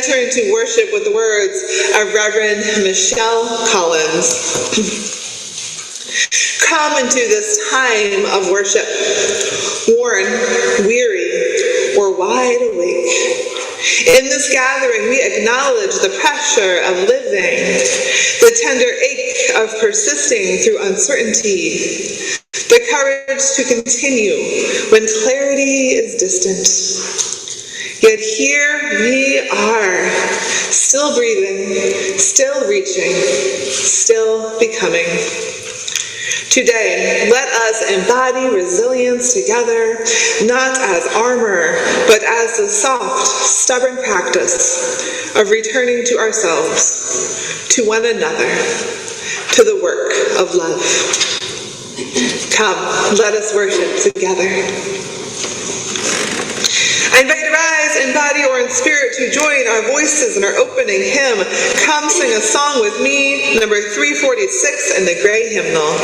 enter into worship with the words of Reverend Michelle Collins. Come into this time of worship, worn, weary, or wide awake. In this gathering, we acknowledge the pressure of living, the tender ache of persisting through uncertainty, the courage to continue when clarity is distant. Yet here we are, still breathing, still reaching, still becoming. Today, let us embody resilience together, not as armor, but as the soft, stubborn practice of returning to ourselves, to one another, to the work of love. Come, let us worship together. I invite you to rise in body or in spirit to join our voices in our opening hymn. Come sing a song with me, number 346 in the Gray Hymnal.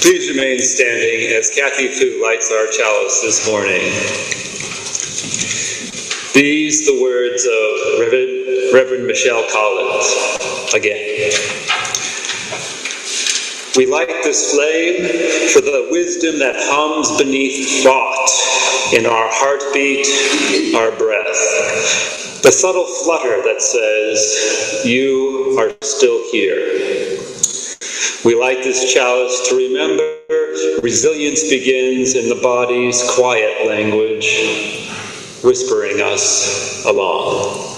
Please remain standing as Kathy Fu lights our chalice this morning. These the words of Reverend Michelle Collins. Again. We light this flame for the wisdom that hums beneath thought, in our heartbeat, our breath. The subtle flutter that says, you are still here. We light this chalice to remember resilience begins in the body's quiet language, whispering us along.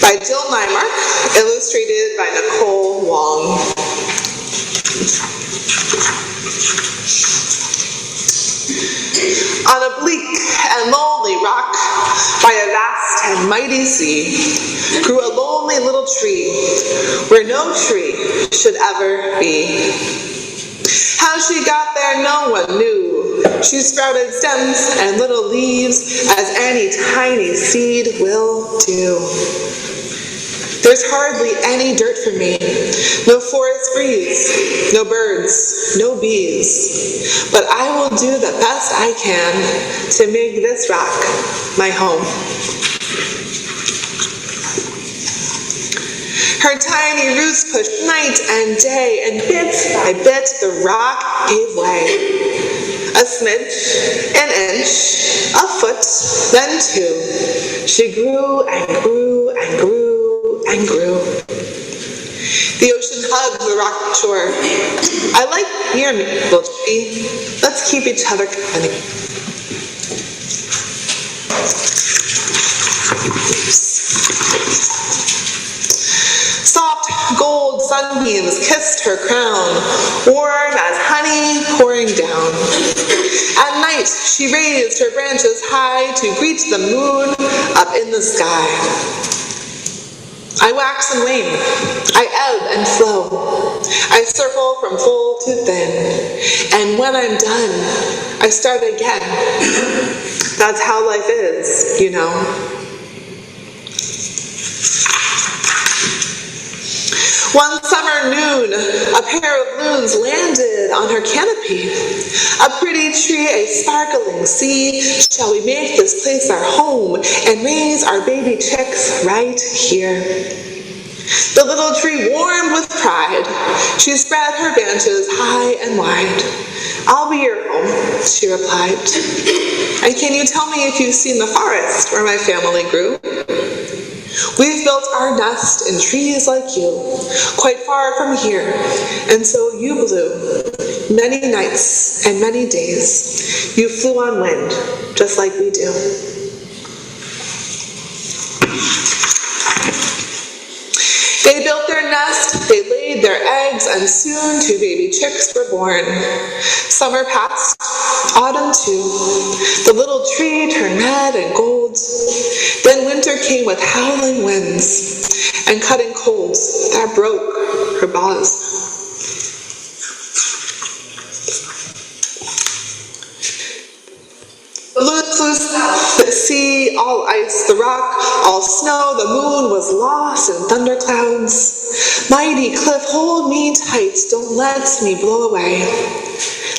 By Jill Neimark, illustrated by Nicole Wong. On a bleak and lonely rock by a vast and mighty sea grew a lonely little tree where no tree should ever be. How she got there no one knew. She sprouted stems and little leaves as any tiny seed will do. There's hardly any dirt for me, no forest breeze, no birds, no bees, but I will do the best I can to make this rock my home. Her tiny roots pushed night and day, and bit by bit the rock gave way. A smidge, an inch, a foot, then two. She grew and grew and grew and grew. The ocean hugged the rocky shore. I like near me, little tree. Let's keep each other company. Soft gold sunbeams kissed her crown, warm as honey pouring down. At night she raised her branches high to greet the moon up in the sky. I wax and wane, I ebb and flow, I circle from full to thin, and when I'm done, I start again. That's how life is, you know. One summer noon, a pair of loons landed on her canopy. A pretty tree, a sparkling sea. Shall we make this place our home and raise our baby chicks right here? The little tree warmed with pride. She spread her branches high and wide. I'll be your home, she replied. And can you tell me if you've seen the forest where my family grew? We've built our nest in trees like you, quite far from here, and so you blew. Many nights and many days, you flew on wind, just like we do. They built their nest, they laid their eggs, and soon 2 baby chicks were born. Summer passed, autumn too. The little tree turned red and gold. Then winter came with howling winds and cutting colds that broke her boughs. The loons flew south, the sea all ice, the rock all snow, the moon was lost in thunderclouds. Mighty cliff, hold me tight, don't let me blow away.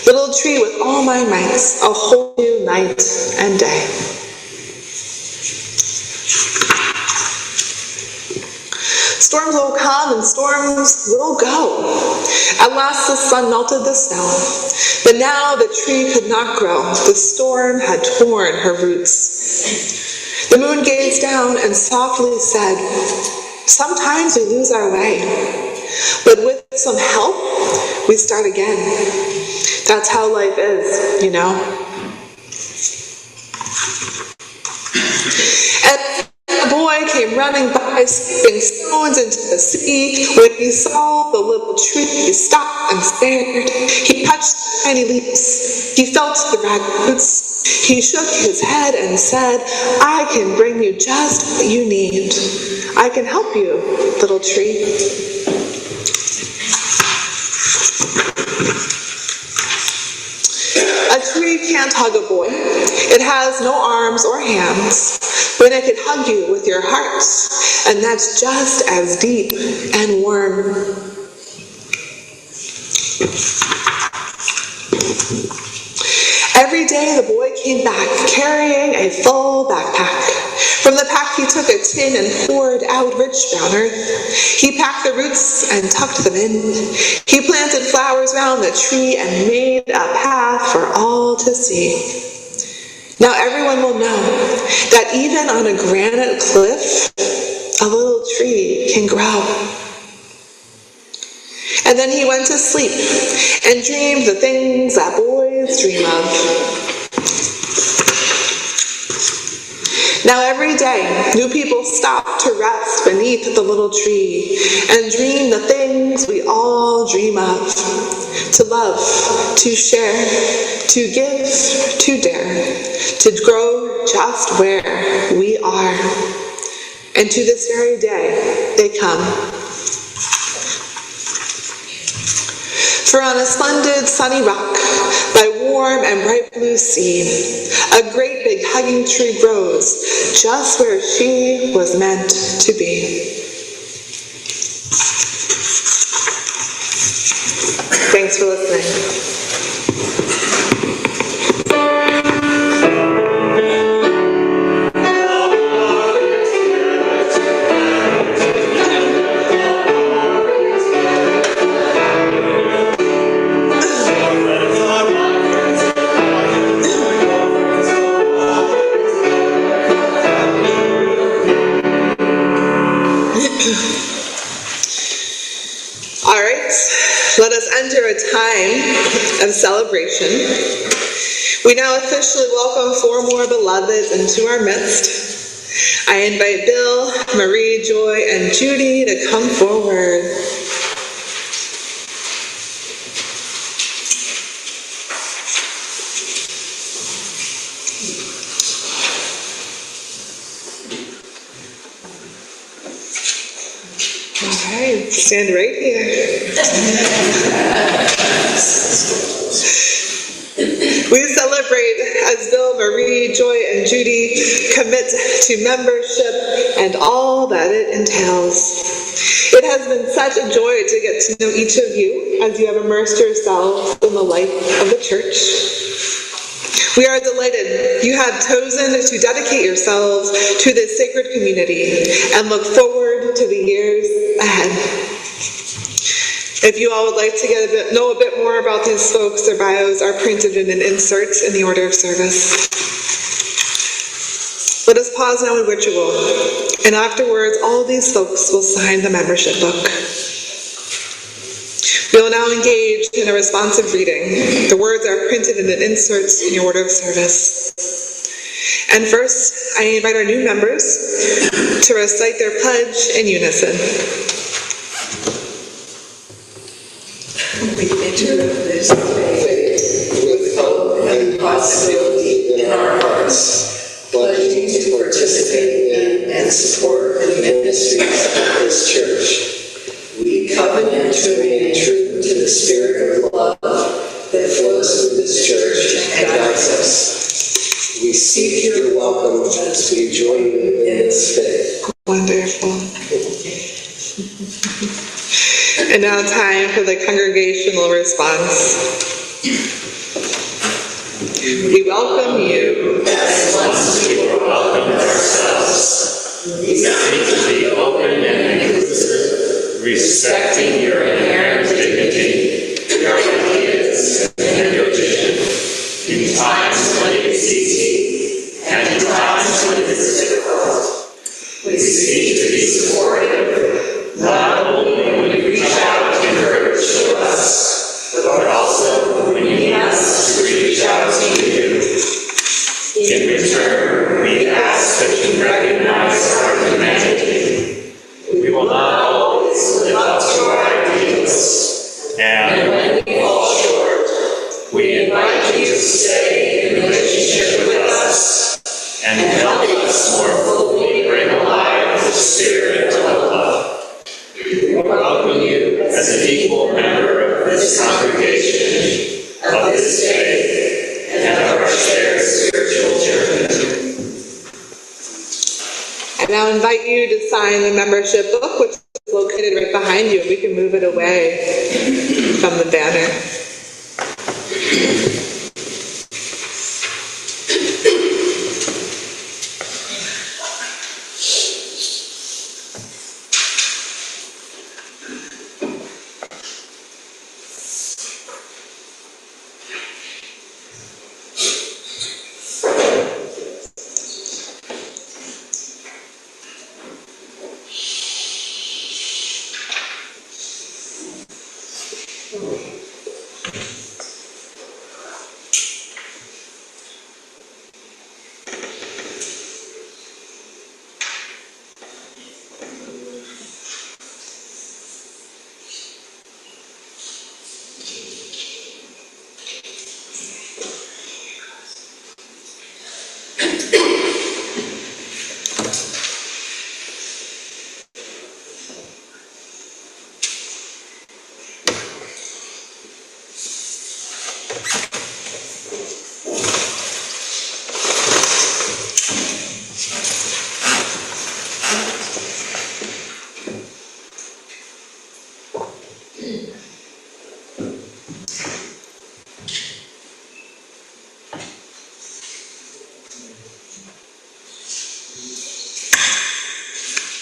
Little tree with all my mights, I'll hold you night and day. Storms will come and storms will go. At last the sun melted the snow, but now the tree could not grow. The storm had torn her roots. The moon gazed down and softly said, sometimes we lose our way, but with some help, we start again. That's how life is, you know. And the boy came running by, skipping stones into the sea. When he saw the little tree, he stopped and stared. He touched the tiny leaves. He felt the ragged roots. He shook his head and said, I can bring you just what you need. I can help you, little tree. A tree can't hug a boy. It has no arms or hands, but it can hug you with your heart, and that's just as deep and warm. Every day the boy came back carrying a full backpack. From the pack he took a tin and poured out rich brown earth. He packed the roots and tucked them in. He planted flowers round the tree and made a path for all to see. Now everyone will know that even on a granite cliff, a little tree can grow. And then he went to sleep and dreamed the things that boys dream of. Now every day, new people stop to rest beneath the little tree and dream the things we all dream of. To love, to share, to give, to dare, to grow just where we are. And to this very day, they come. For on a splendid sunny rock, by warm and bright blue sea, a great big hugging tree grows just where she was meant to be. Thanks for listening. All right, let us enter a time of celebration. We now officially welcome 4 more beloveds into our midst. I invite Bill, Marie, Joy, and Judy to come forward. Stand right here. We celebrate as Bill, Marie, Joy, and Judy commit to membership and all that it entails. It has been such a joy to get to know each of you as you have immersed yourselves in the life of the church. We are delighted you have chosen to dedicate yourselves to this sacred community and look forward to the years ahead. If you all would like to know a bit more about these folks, their bios are printed in an insert in the order of service. Let us pause now in ritual, and afterwards all these folks will sign the membership book. We will now engage in a responsive reading. The words are printed in an insert in your order of service. And first, I invite our new members to recite their pledge in unison. We enter this faith with hope and possibility in our hearts, pledging to participate in and support the ministries of this church. We covenant to remain true to the spirit of love that flows through this church and guides us. We seek your welcome as we join you in this faith. Wonderful. And now time for the congregational response. We welcome you as once we were welcomed ourselves. We seek to be open and inclusive, respecting your inherent dignity, your ideas, and your vision. In times when it is easy, and in times when it is difficult, we seek to be supportive, not only when you reach out and encourage to us, but also when you need us to reach out to you. In return, we ask that you recognize our humanity. We will not always live up to our ideals, and when we fall short, we invite you to stay in relationship with us and help us more fully bring alive the spirit of love. We welcome you as an equal member of this congregation, of this faith, and of our shared spiritual journey. I now invite you to sign the membership book, which is located right behind you. We can move it away from the banner.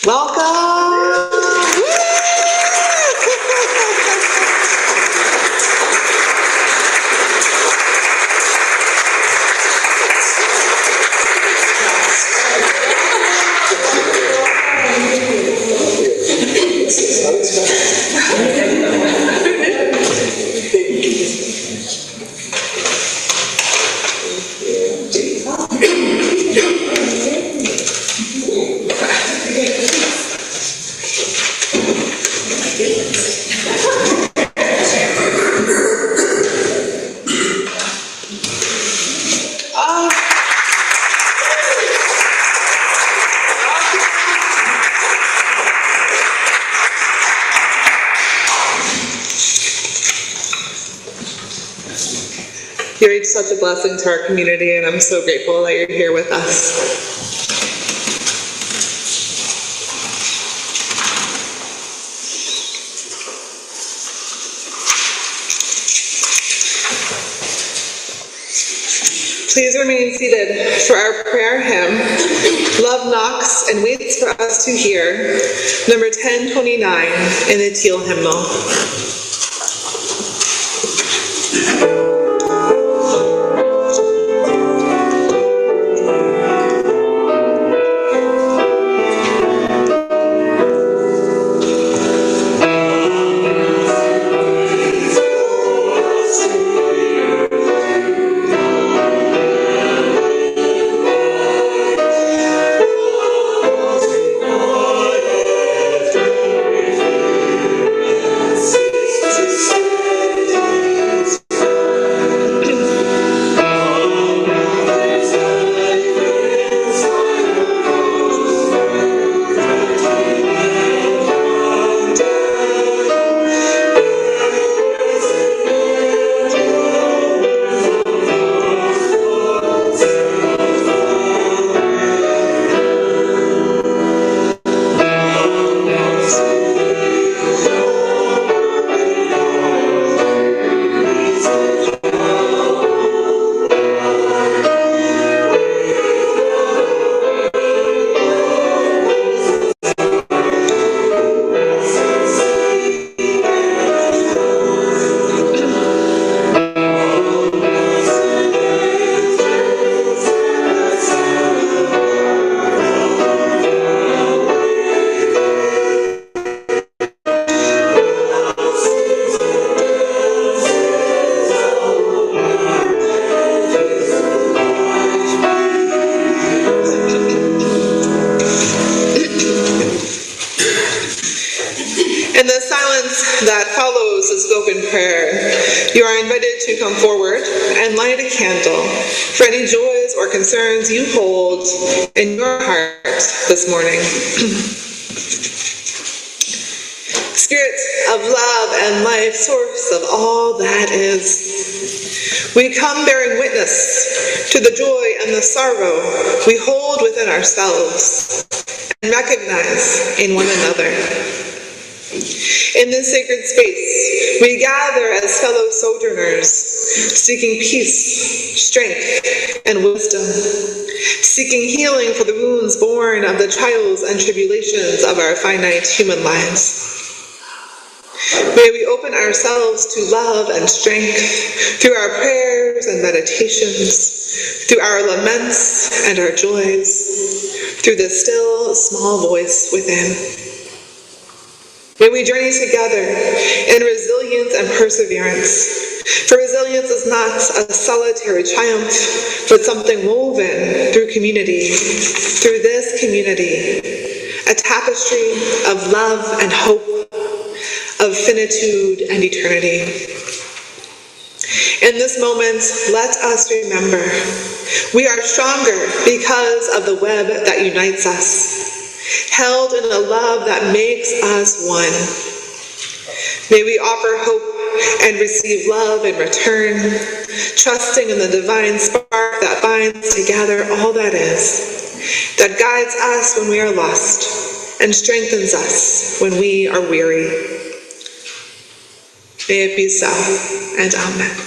Welcome! You're each such a blessing to our community, and I'm so grateful that you're here with us. Please remain seated for our prayer hymn, Love Knocks and Waits for Us to Hear, number 1029 in the Teal Hymnal. In the silence that follows the spoken prayer, you are invited to come forward and light a candle for any joys or concerns you hold in your heart this morning. Spirit of love and life, source of all that is, we come bearing witness to the joy and the sorrow we hold within ourselves and recognize in one another. In this sacred space, we gather as fellow sojourners, seeking peace, strength, and wisdom, seeking healing for the wounds born of the trials and tribulations of our finite human lives. May we open ourselves to love and strength through our prayers and meditations, through our laments and our joys, through the still, small voice within. May we journey together in resilience and perseverance, for resilience is not a solitary triumph, but something woven through community, through this community, a tapestry of love and hope, of finitude and eternity. In this moment, let us remember, we are stronger because of the web that unites us, held in a love that makes us one. May we offer hope and receive love in return, trusting in the divine spark that binds together all that is, that guides us when we are lost and strengthens us when we are weary. May it be so, and amen.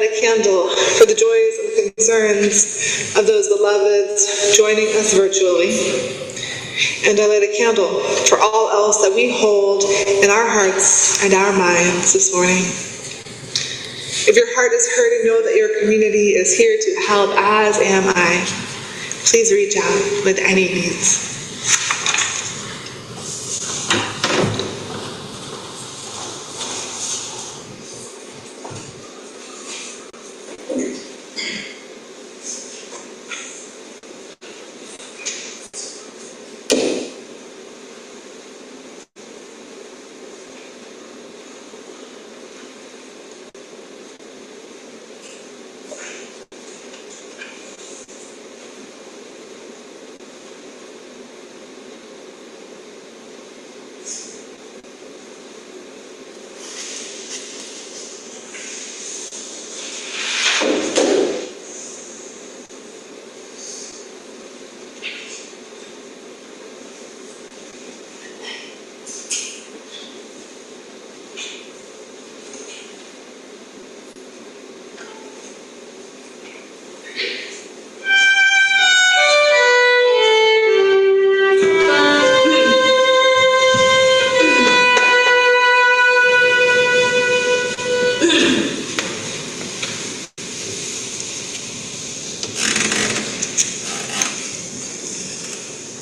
light a candle for the joys and concerns of those beloveds joining us virtually. And I light a candle for all else that we hold in our hearts and our minds this morning. If your heart is hurting, know that your community is here to help, as am I. Please reach out with any needs.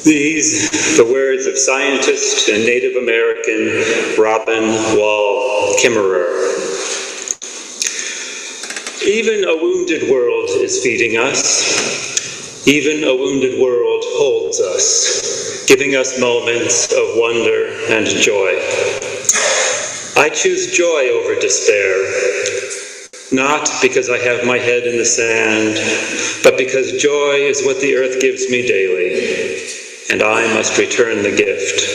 These, the words of scientist and Native American Robin Wall Kimmerer. Even a wounded world is feeding us. Even a wounded world holds us, giving us moments of wonder and joy. I choose joy over despair. Not because I have my head in the sand, but because joy is what the earth gives me daily, and I must return the gift.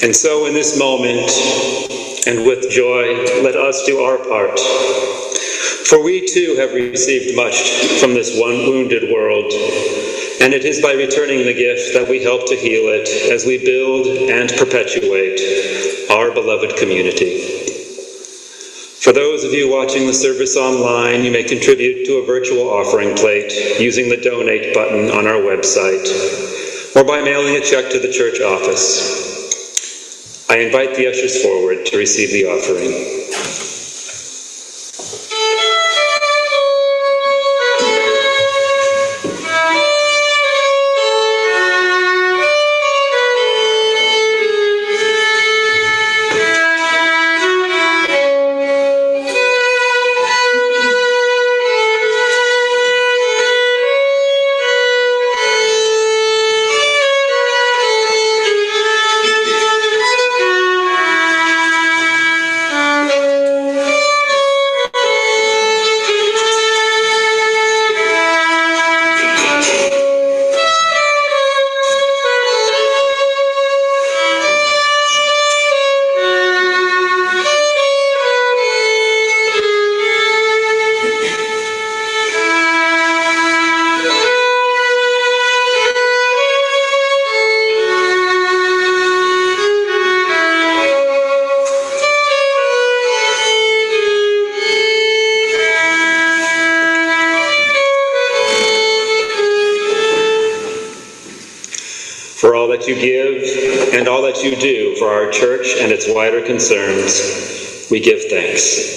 And so in this moment, and with joy, let us do our part. For we too have received much from this one wounded world, and it is by returning the gift that we help to heal it as we build and perpetuate our beloved community. For those of you watching the service online, you may contribute to a virtual offering plate using the donate button on our website, or by mailing a check to the church office. I invite the ushers forward to receive the offering. For all that you give and all that you do for our church and its wider concerns, we give thanks.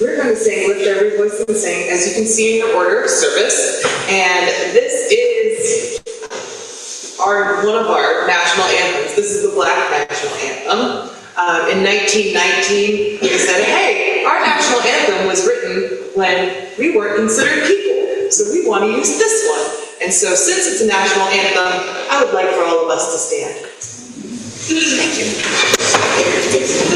We're going to sing Lift Every Voice and Sing, as you can see in your order of service. And this is one of our national anthems. This is the Black National Anthem. In 1919, we said, hey, our national anthem was written when we weren't considered people, so we want to use this one. And so since it's a national anthem, I would like for all of us to stand. Thank you.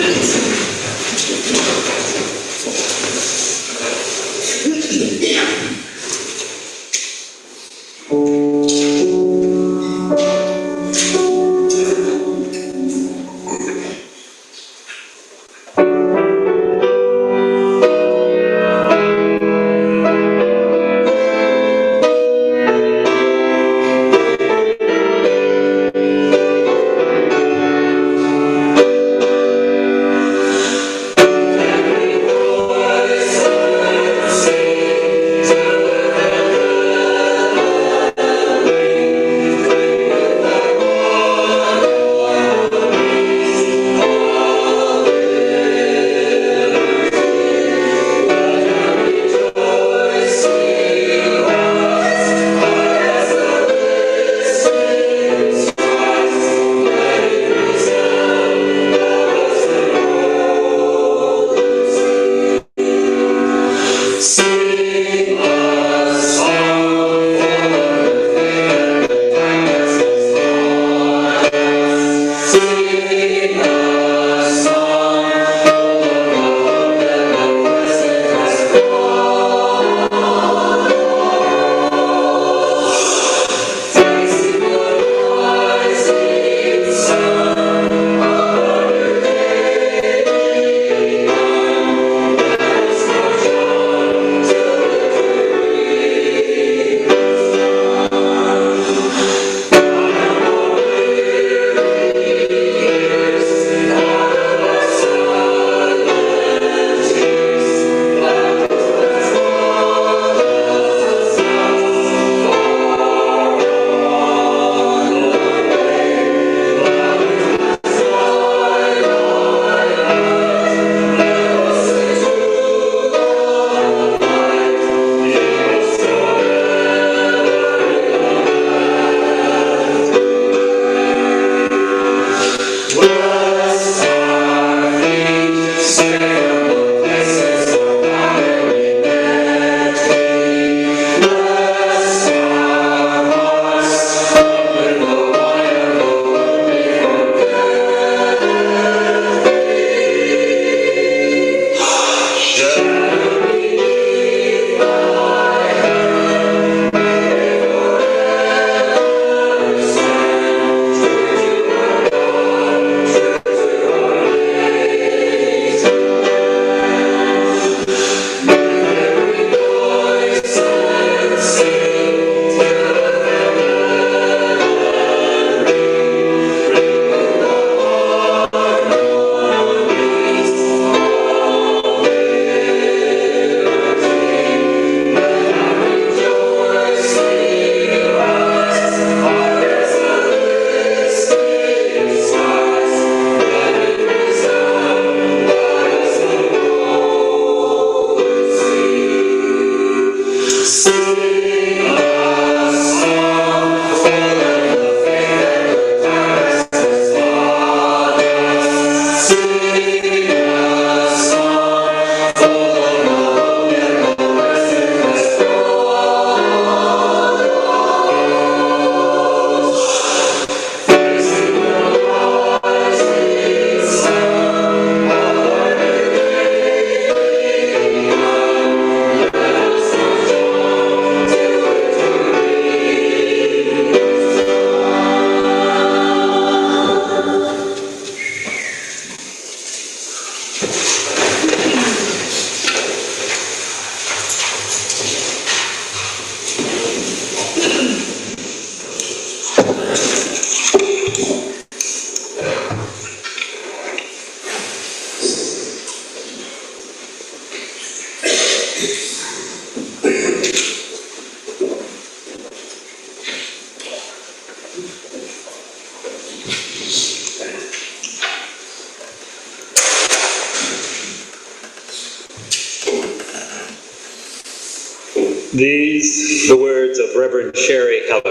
These, the words of Reverend Sherry Heller.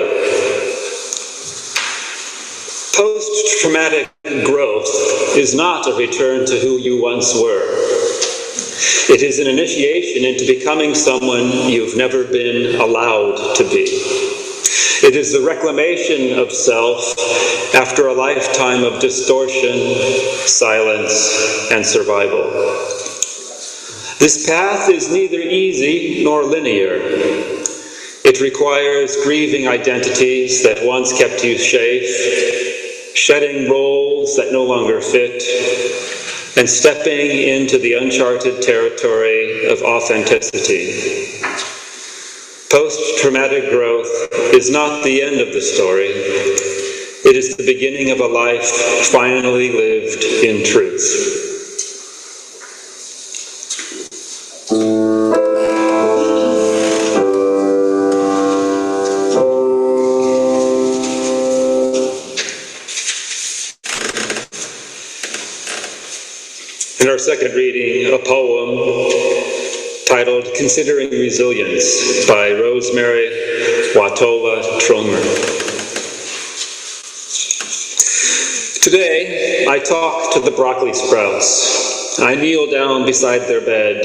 Post-traumatic growth is not a return to who you once were. It is an initiation into becoming someone you've never been allowed to be. It is the reclamation of self after a lifetime of distortion, silence, and survival. This path is neither easy nor linear. It requires grieving identities that once kept you safe, shedding roles that no longer fit, and stepping into the uncharted territory of authenticity. Post-traumatic growth is not the end of the story. It is the beginning of a life finally lived in truth. In our second reading, a poem titled Considering Resilience by Rosemary Watola Tromer. Today, I talk to the broccoli sprouts. I kneel down beside their bed.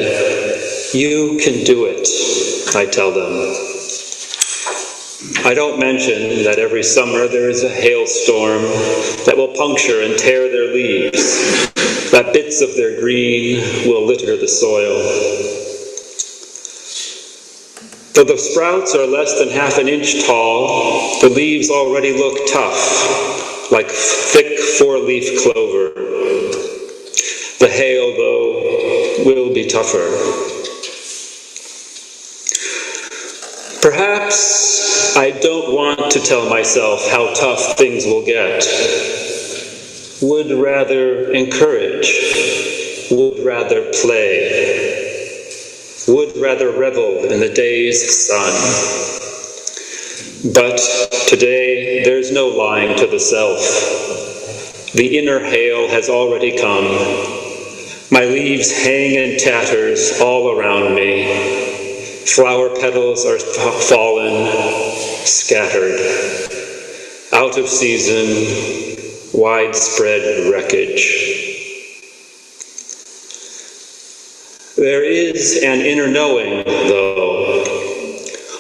You can do it, I tell them. I don't mention that every summer there is a hailstorm that will puncture and tear their leaves, that bits of their green will litter the soil. Though the sprouts are less than half an inch tall, the leaves already look tough, like thick four-leaf clover. The hail, though, will be tougher. Perhaps I don't want to tell myself how tough things will get. Would rather encourage, would rather play, would rather revel in the day's sun. But today there's no lying to the self. The inner hail has already come. My leaves hang in tatters all around me. Flower petals are fallen, scattered, out of season, widespread wreckage. There is an inner knowing, though,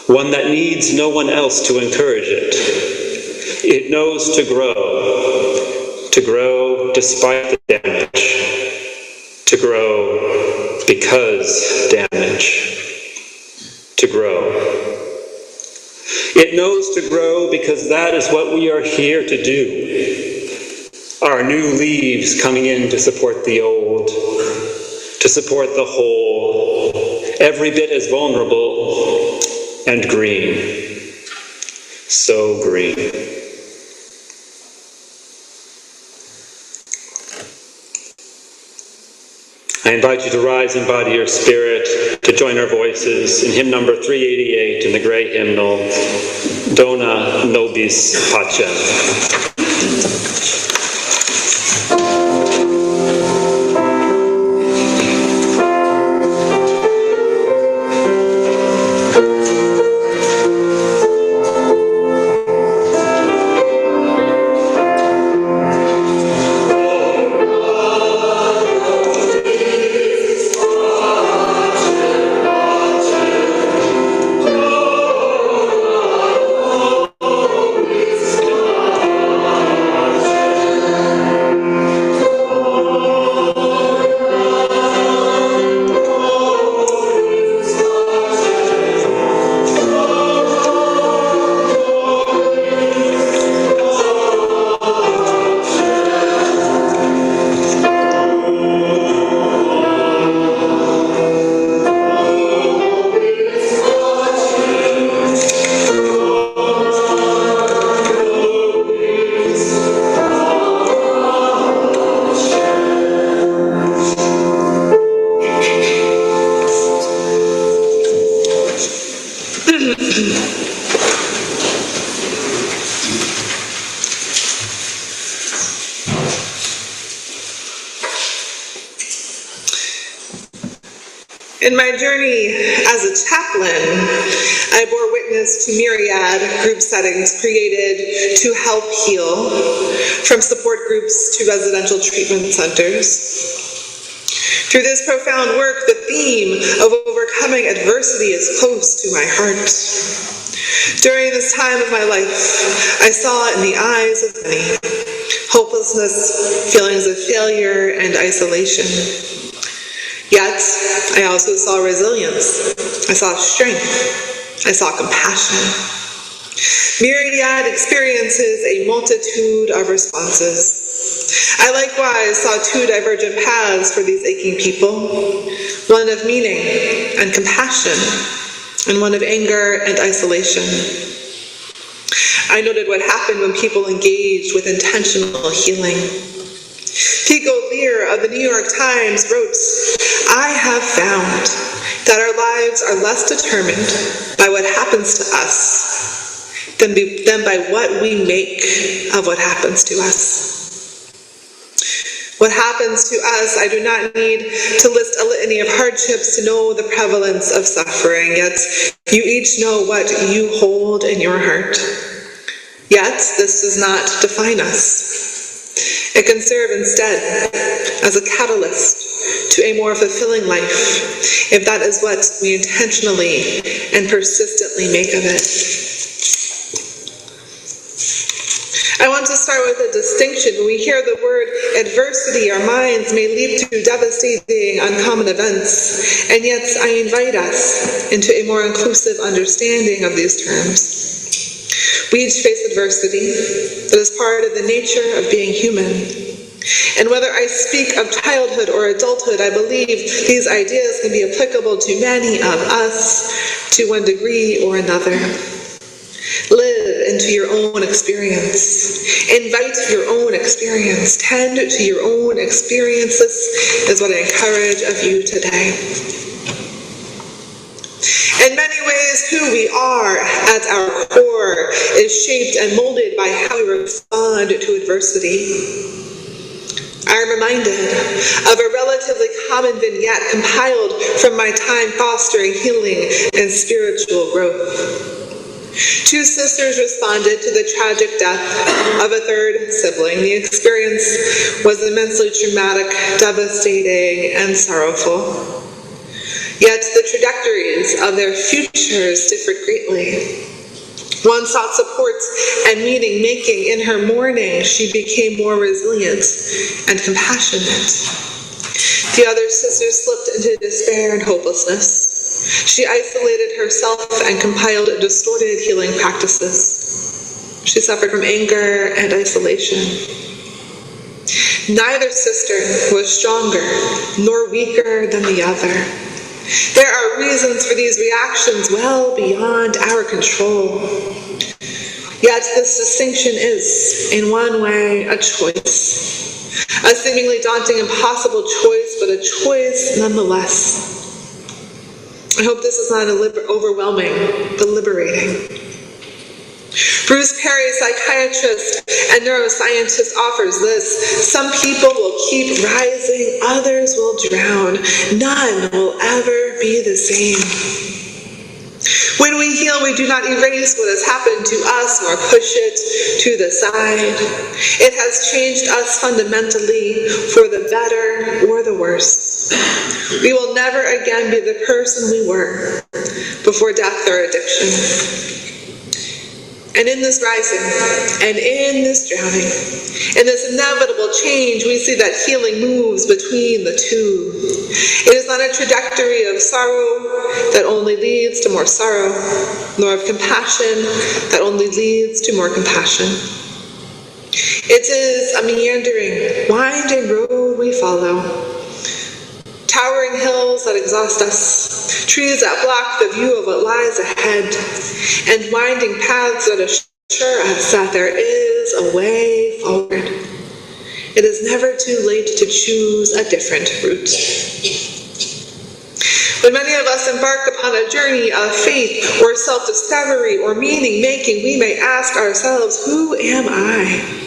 one that needs no one else to encourage it. It knows to grow despite the damage, to grow because damage, to grow. It knows to grow because that is what we are here to do. Our new leaves coming in to support the old, to support the whole, every bit as vulnerable and green. So green. I invite you to rise in body or spirit to join our voices in hymn number 388 in the gray hymnal, Dona Nobis Pacem. In my journey as a chaplain, I bore witness to myriad group settings created to help heal, from support groups to residential treatment centers. Through this profound work, the theme of overcoming adversity is close to my heart. During this time of my life, I saw in the eyes of many hopelessness, feelings of failure, and isolation. Yet, I also saw resilience. I saw strength. I saw compassion. Myriad experiences a multitude of responses. I likewise saw two divergent paths for these aching people, one of meaning and compassion, and one of anger and isolation. I noted what happened when people engaged with intentional healing. Pico Lear of the New York Times wrote, "I have found that our lives are less determined by what happens to us than by what we make of what happens to us." What happens to us, I do not need to list a litany of hardships to know the prevalence of suffering, yet you each know what you hold in your heart. Yet this does not define us. It can serve instead as a catalyst to a more fulfilling life, if that is what we intentionally and persistently make of it. I want to start with a distinction. When we hear the word adversity, our minds may leap to devastating, uncommon events, and yet I invite us into a more inclusive understanding of these terms. We each face adversity that is part of the nature of being human. And whether I speak of childhood or adulthood, I believe these ideas can be applicable to many of us to one degree or another. Live into your own experience. Invite your own experience. Tend to your own experiences is what I encourage of you today. In many ways, who we are at our core is shaped and molded by how we respond to adversity. I'm reminded of a relatively common vignette compiled from my time fostering healing and spiritual growth. Two sisters responded to the tragic death of a third sibling. The experience was immensely traumatic, devastating, and sorrowful. Yet the trajectories of their futures differed greatly. One sought support and meaning making. In her mourning, she became more resilient and compassionate. The other sister slipped into despair and hopelessness. She isolated herself and compiled distorted healing practices. She suffered from anger and isolation. Neither sister was stronger nor weaker than the other. There are reasons for these reactions well beyond our control. Yet this distinction is, in one way, a choice. A seemingly daunting, impossible choice, but a choice nonetheless. I hope this is not overwhelming, but liberating. Bruce Perry, psychiatrist and neuroscientist, offers this: some people will keep rising, others will drown. None will ever be the same. When we heal, we do not erase what has happened to us nor push it to the side. It has changed us fundamentally for the better or the worse. We will never again be the person we were before death or addiction. And in this rising, and in this drowning, in this inevitable change, we see that healing moves between the two. It is not a trajectory of sorrow that only leads to more sorrow, nor of compassion that only leads to more compassion. It is a meandering, winding road we follow. Towering hills that exhaust us, trees that block the view of what lies ahead, and winding paths that assure us that there is a way forward. It is never too late to choose a different route. When many of us embark upon a journey of faith or self-discovery or meaning-making, we may ask ourselves, who am I?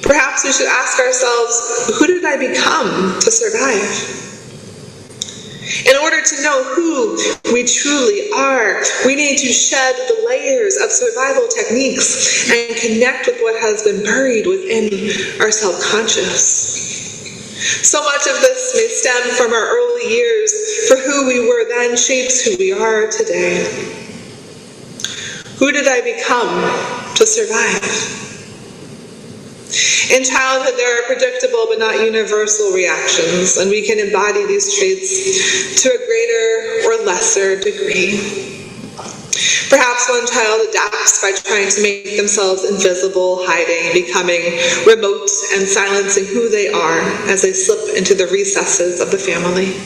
Perhaps we should ask ourselves, who did I become to survive? In order to know who we truly are, we need to shed the layers of survival techniques and connect with what has been buried within our self-conscious. So much of this may stem from our early years, for who we were then shapes who we are today. Who did I become to survive? In childhood, there are predictable but not universal reactions, and we can embody these traits to a greater or lesser degree. Perhaps one child adapts by trying to make themselves invisible, hiding, becoming remote, and silencing who they are as they slip into the recesses of the family.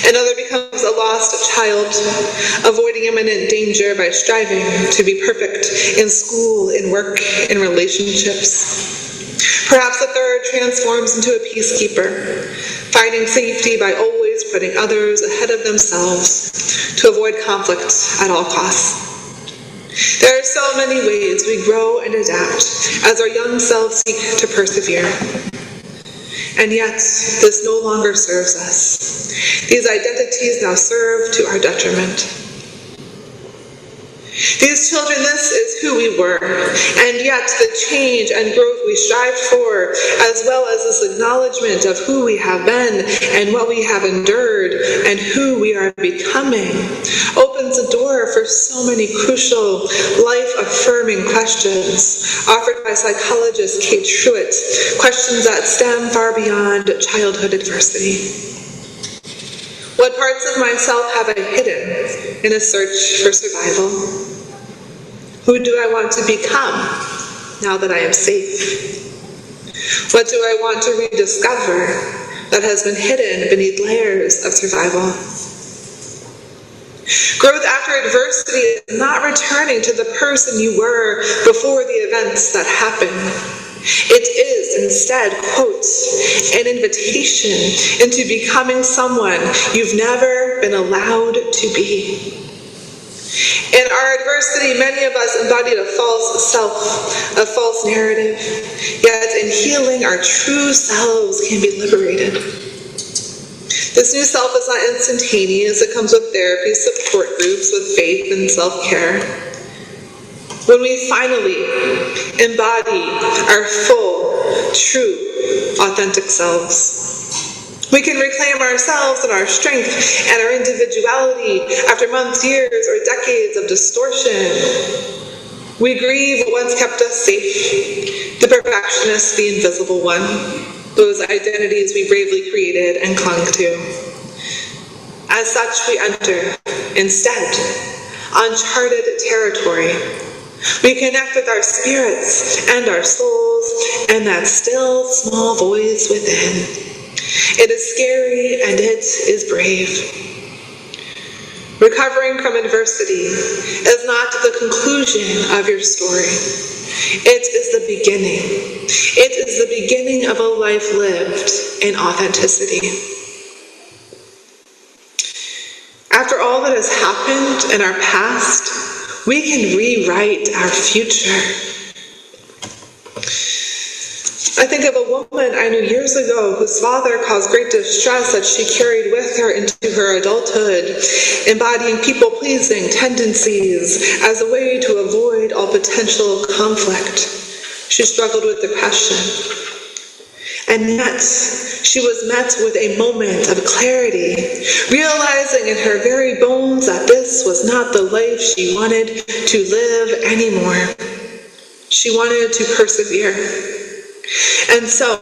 Another becomes a lost child, avoiding imminent danger by striving to be perfect in school, in work, in relationships. Perhaps a third transforms into a peacekeeper, finding safety by always putting others ahead of themselves to avoid conflict at all costs. There are so many ways we grow and adapt as our young selves seek to persevere. And yet, this no longer serves us. These identities now serve to our detriment. These children, this is who we were, and yet the change and growth we strived for, as well as this acknowledgement of who we have been and what we have endured and who we are becoming, opens the door for so many crucial, life-affirming questions offered by psychologist Kate Truitt, questions that stem far beyond childhood adversity. What parts of myself have I hidden in a search for survival? Who do I want to become now that I am safe? What do I want to rediscover that has been hidden beneath layers of survival? Growth after adversity is not returning to the person you were before the events that happened. It is instead, quote, an invitation into becoming someone you've never been allowed to be. In our adversity, many of us embodied a false self, a false narrative. Yet in healing, our true selves can be liberated. This new self is not instantaneous. It comes with therapy, support groups, with faith and self-care. When we finally embody our full, true, authentic selves, we can reclaim ourselves and our strength and our individuality after months, years, or decades of distortion. We grieve what once kept us safe, the perfectionist, the invisible one, those identities we bravely created and clung to. As such, we enter, instead, uncharted territory. We connect with our spirits and our souls and that still small voice within. It is scary and it is brave. Recovering from adversity is not the conclusion of your story. It is the beginning. It is the beginning of a life lived in authenticity. After all that has happened in our past, we can rewrite our future. I think of a woman I knew years ago whose father caused great distress that she carried with her into her adulthood, embodying people-pleasing tendencies as a way to avoid all potential conflict. She struggled with depression. And yet, she was met with a moment of clarity, realizing in her very bones that this was not the life she wanted to live anymore. She wanted to persevere. And so,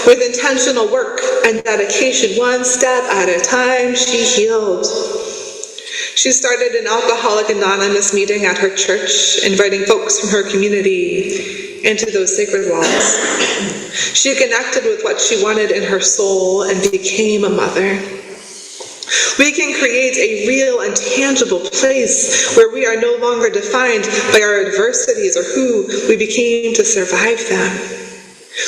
with intentional work and dedication, one step at a time, she healed. She started an Alcoholics Anonymous meeting at her church, inviting folks from her community into those sacred walls. She connected with what she wanted in her soul and became a mother. We can create a real and tangible place where we are no longer defined by our adversities or who we became to survive them.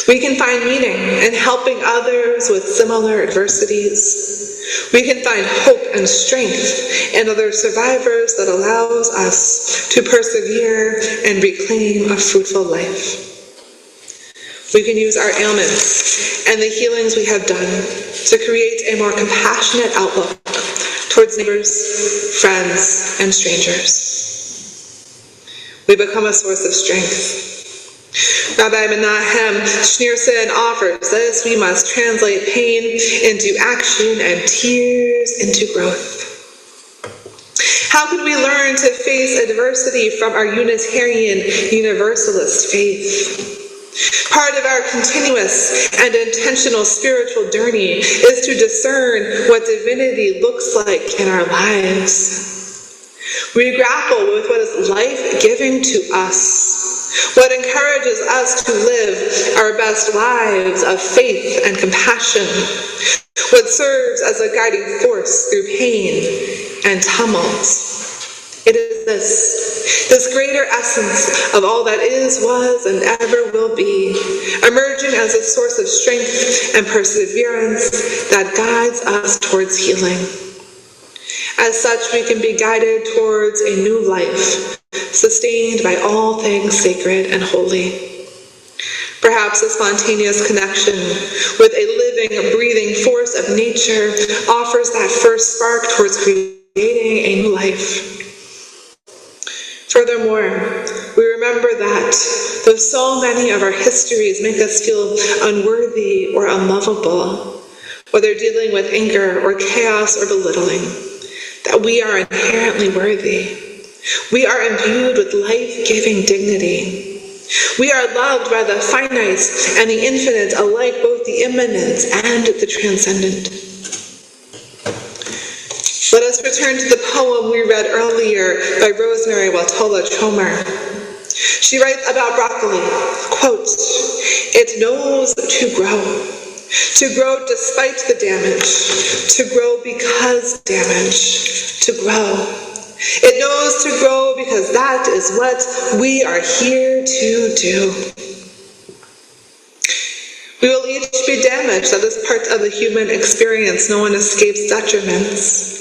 We can find meaning in helping others with similar adversities. We can find hope and strength in other survivors that allows us to persevere and reclaim a fruitful life. We can use our ailments and the healings we have done to create a more compassionate outlook towards neighbors, friends, and strangers. We become a source of strength. Rabbi Menahem Schneerson offers this: we must translate pain into action and tears into growth. How could we learn to face adversity from our Unitarian Universalist faith? Part of our continuous and intentional spiritual journey is to discern what divinity looks like in our lives. We grapple with what is life-giving to us, what encourages us to live our best lives of faith and compassion, what serves as a guiding force through pain and tumult. It is this greater essence of all that is, was, and ever will be, emerging as a source of strength and perseverance that guides us towards healing. As such, we can be guided towards a new life, sustained by all things sacred and holy. Perhaps a spontaneous connection with a living, breathing force of nature offers that first spark towards creating a new life. Furthermore, we remember that though so many of our histories make us feel unworthy or unlovable, whether dealing with anger or chaos or belittling, that we are inherently worthy. We are imbued with life-giving dignity. We are loved by the finite and the infinite alike, both the immanent and the transcendent. Let us return to the poem we read earlier by Rosemary Watola Chomer. She writes about broccoli, quote, "It knows to grow despite the damage, to grow because damage, to grow. It knows to grow because that is what we are here to do." We will each be damaged. That is part of the human experience. No one escapes detriments.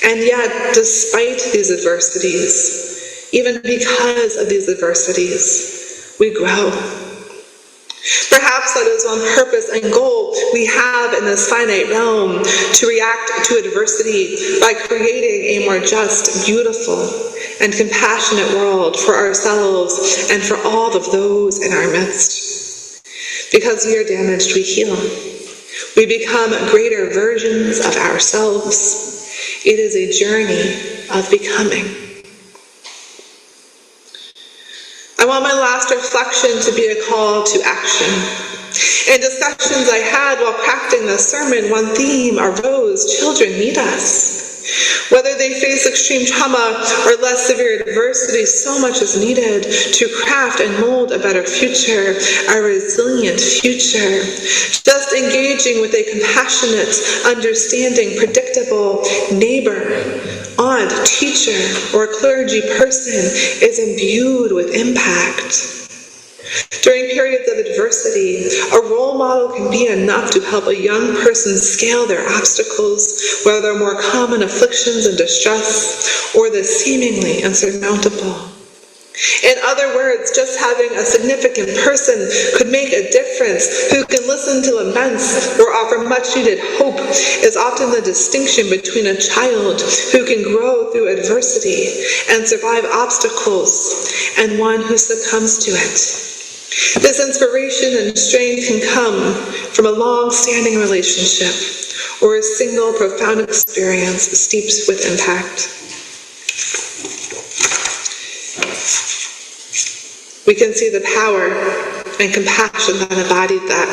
And yet, despite these adversities, even because of these adversities, we grow. Perhaps that is one purpose and goal we have in this finite realm, to react to adversity by creating a more just, beautiful, and compassionate world for ourselves and for all of those in our midst. Because we are damaged, we heal. We become greater versions of ourselves. It is a journey of becoming. I want my last reflection to be a call to action. In discussions I had while crafting this sermon, one theme arose: children need us. Whether they face extreme trauma or less severe adversity, so much is needed to craft and mold a better future, a resilient future. Just engaging with a compassionate, understanding, predictable neighbor, aunt, teacher, or clergy person is imbued with impact. During periods of adversity, a role model can be enough to help a young person scale their obstacles, whether more common afflictions and distress, or the seemingly insurmountable. In other words, just having a significant person could make a difference, who can listen to laments or offer much-needed hope, is often the distinction between a child who can grow through adversity and survive obstacles and one who succumbs to it. This inspiration and strength can come from a long-standing relationship or a single profound experience steeped with impact. We can see the power and compassion that embodied that.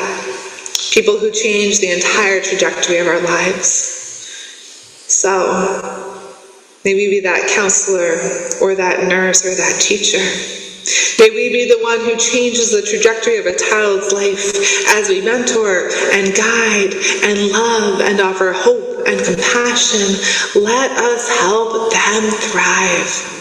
People who changed the entire trajectory of our lives. So, may we be that counselor or that nurse or that teacher. May we be the one who changes the trajectory of a child's life as we mentor and guide and love and offer hope and compassion. Let us help them thrive.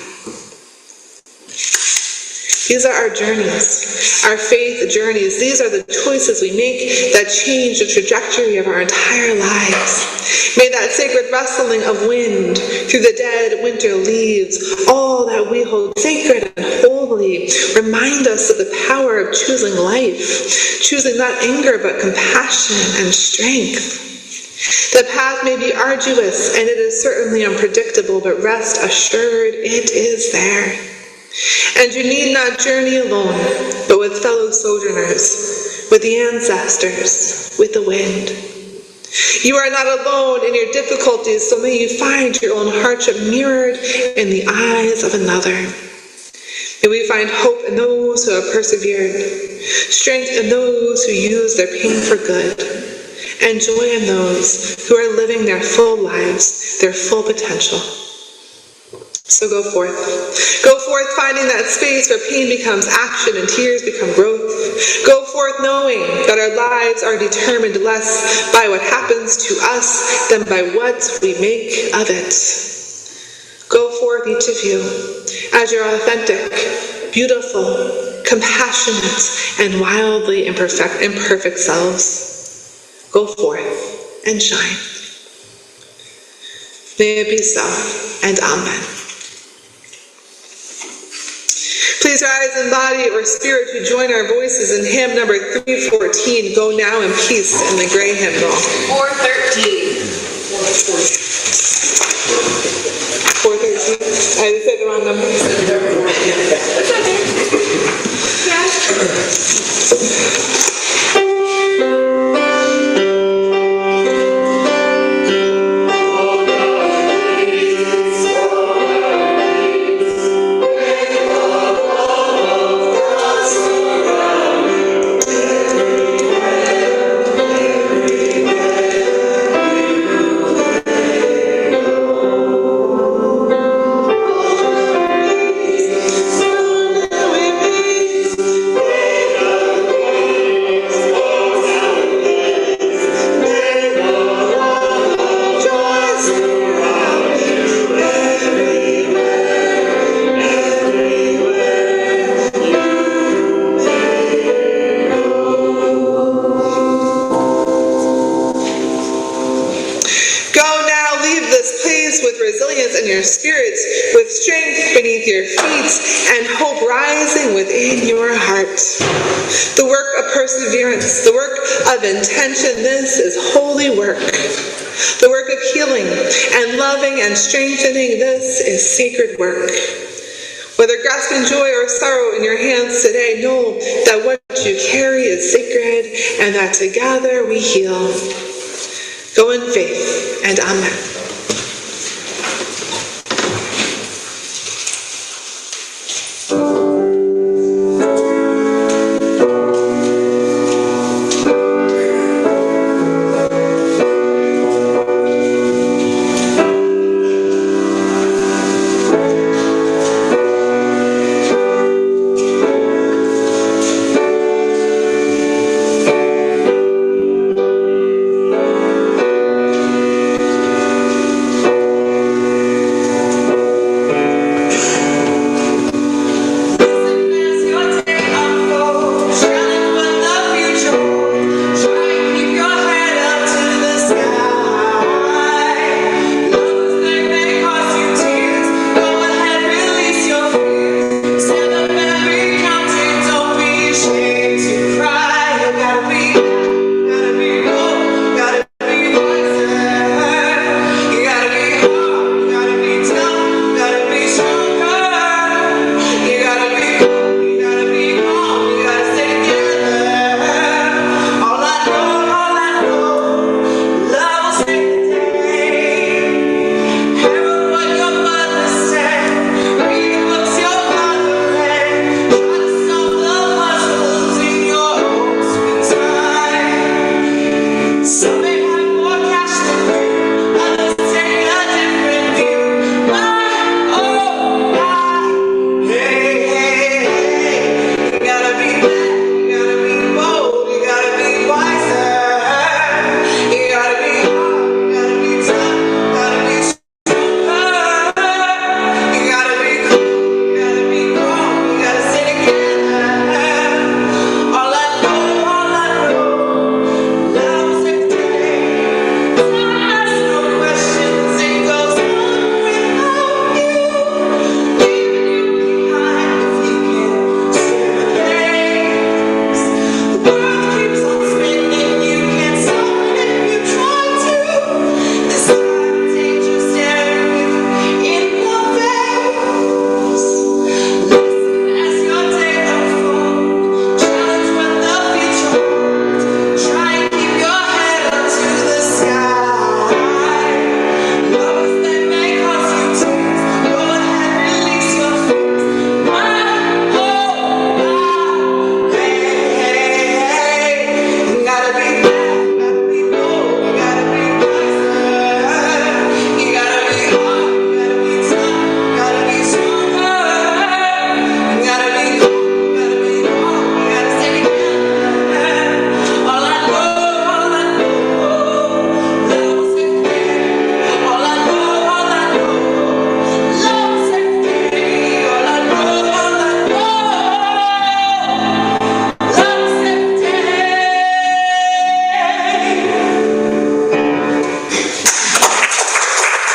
These are our journeys, our faith journeys. These are the choices we make that change the trajectory of our entire lives. May that sacred rustling of wind through the dead winter leaves, all that we hold sacred and holy, remind us of the power of choosing life, choosing not anger but compassion and strength. The path may be arduous, and it is certainly unpredictable, but rest assured it is there. And you need not journey alone, but with fellow sojourners, with the ancestors, with the wind. You are not alone in your difficulties, so may you find your own hardship mirrored in the eyes of another. May we find hope in those who have persevered, strength in those who use their pain for good, and joy in those who are living their full lives, their full potential. So go forth. Go forth finding that space where pain becomes action and tears become growth. Go forth knowing that our lives are determined less by what happens to us than by what we make of it. Go forth, each of you, as your authentic, beautiful, compassionate, and wildly imperfect selves. Go forth and shine. May it be so, and amen. Please rise in body or spirit to join our voices in hymn number 314, Go Now in Peace, in the gray hymnal. 413. 413. I said the wrong number. It's okay. Your spirits with strength beneath your feet and hope rising within your heart. The work of perseverance, the work of intention, this is holy work. The work of healing and loving and strengthening, this is sacred work. Whether grasping joy or sorrow in your hands today, know that what you carry is sacred and that together we heal. Go in faith, and amen.